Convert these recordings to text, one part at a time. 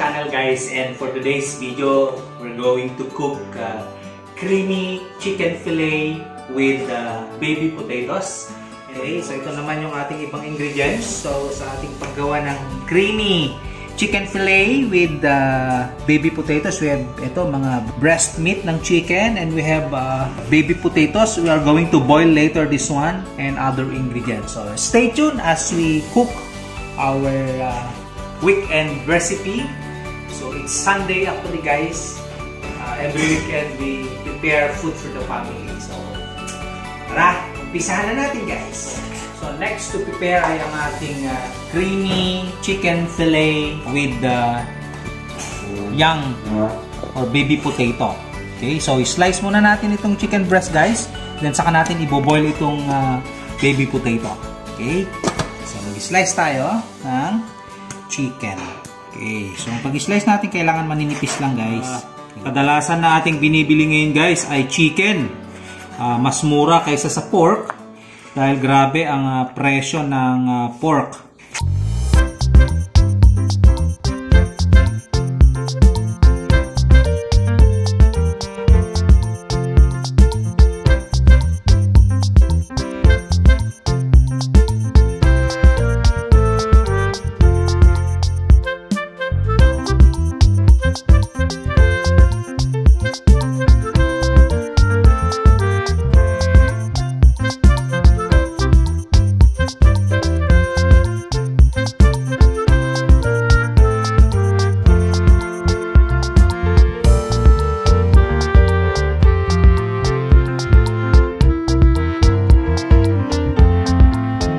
channel, guys, and for today's video we're going to cook creamy chicken fillet with baby potatoes. Okay, so ito naman yung ating ibang ingredients. So sa ating paggawa ng creamy chicken fillet with baby potatoes, we have ito mga breast meat ng chicken, and we have baby potatoes. We are going to boil later this one and other ingredients. So stay tuned as we cook our weekend recipe. So it's Sunday actually, guys. Every weekend we prepare food for the family. So tara, umpisahan na natin, guys. So next to prepare ay ang ating creamy chicken fillet with young or baby potato. Okay, so i-slice muna natin itong chicken breast, guys. Then saka natin i-boil itong baby potato. Okay, so mag-slice tayo ng chicken. Okay, so pag i-slice natin kailangan maninipis lang, guys. Kadalasan na ating binibili ngayon, guys, ay chicken. Mas mura kaysa sa pork dahil grabe ang presyo ng pork.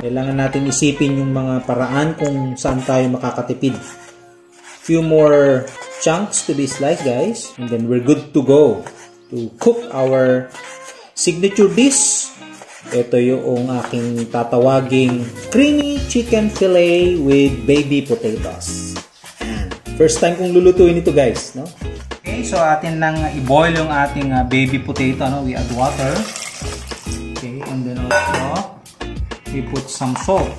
Kailangan natin isipin yung mga paraan kung saan tayo makakatipid. Few more chunks to be sliced, guys, and then we're good to go to cook our signature dish. Ito yung aking tatawaging creamy chicken fillet with baby potatoes. First time kong lulutuin ito, guys, no? Okay, so atin lang i-boil yung ating baby potato, no? We add water. Okay, and then also we put some salt.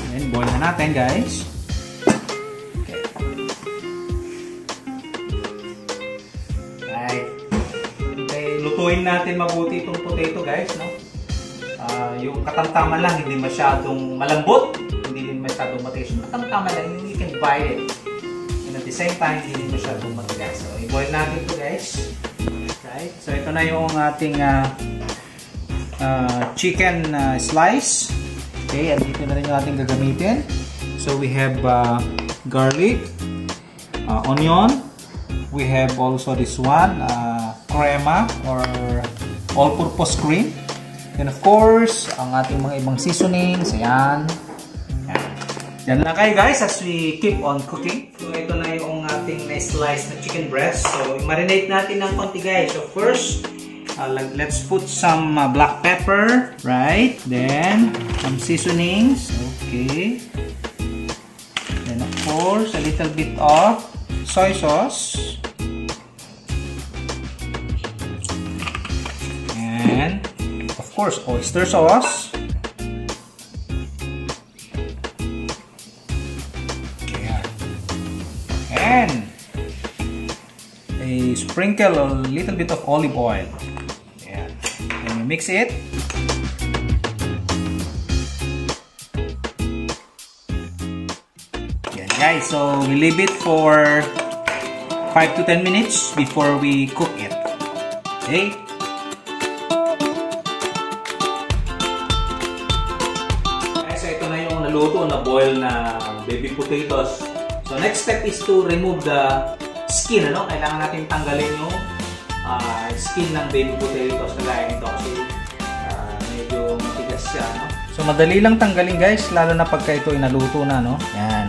Then boil na natin, guys. Okay. Right. Okay, lutuin natin mabuti itong potato, guys, no? Yung katamtaman lang, hindi masyadong malambot, hindi din masyadong matigas. Yung katamtaman lang, you can bite it. And at the same time, hindi din masyadong matigas. So, i-boil natin ito, guys. Right. So, ito na yung ating chicken slice. Okay, at dito na rin yung ating gagamitin. So we have garlic, onion, we have also this one, crema or all-purpose cream, and of course ang ating mga ibang seasonings. Ayan. Yan lang kayo, guys, as we keep on cooking. So ito na yung ating na-slice na chicken breast. So i-marinate natin ng konti, guys. So first, let's put some black pepper, right? Then some seasonings. Okay. Then of course a little bit of soy sauce. And of course oyster sauce. Okay. And a sprinkle a little bit of olive oil. Mix it. Yan, guys, so we leave it for 5 to 10 minutes before we cook it. Okay. Guys, so ito na yung naluto na boil na baby potatoes. So next step is to remove the skin, ano? Kailangan natin tanggalin yung skin ng baby potatoes na gaya nito kasi medyo matigas siya, no? So madali lang tanggalin, guys, lalo na pagka ito ay naluto na, no? Yan.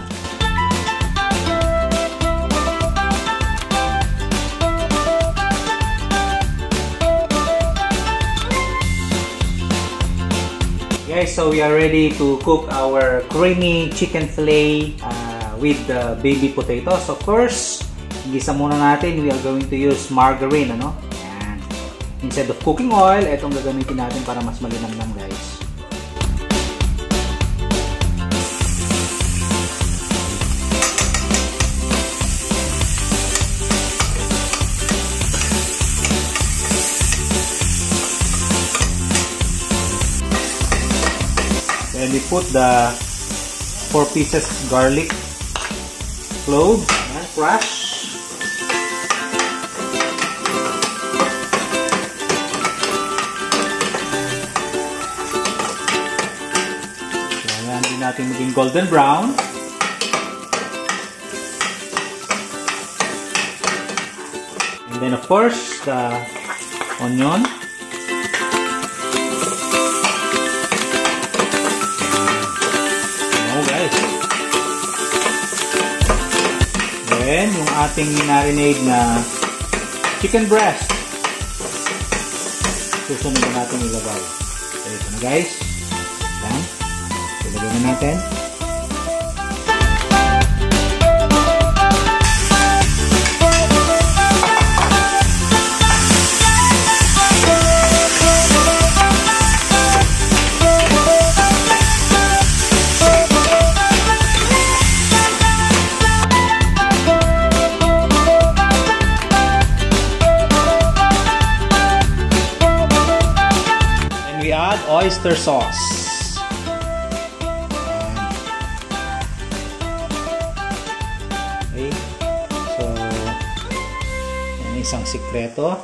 Guys, so we are ready to cook our creamy chicken fillet with the baby potatoes. Of course, gisa muna natin, we are going to use margarine, ano? Ayan. Instead of cooking oil, itong gagamitin natin para mas malinamnam, guys. Then we put the 4 pieces garlic clove and crush. Hindi natin maging golden brown. And then of course, the onion. Oh guys. Then, yung ating marinade na chicken breast. Susunod na natin ilagay. So, ito na guys. Yan. Ilagay na natin. And we add oyster sauce. Isang sikreto.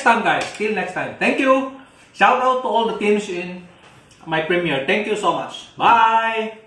time, guys. Till next time. Thank you. Shout out to all the teams in my premiere. Thank you so much. Bye.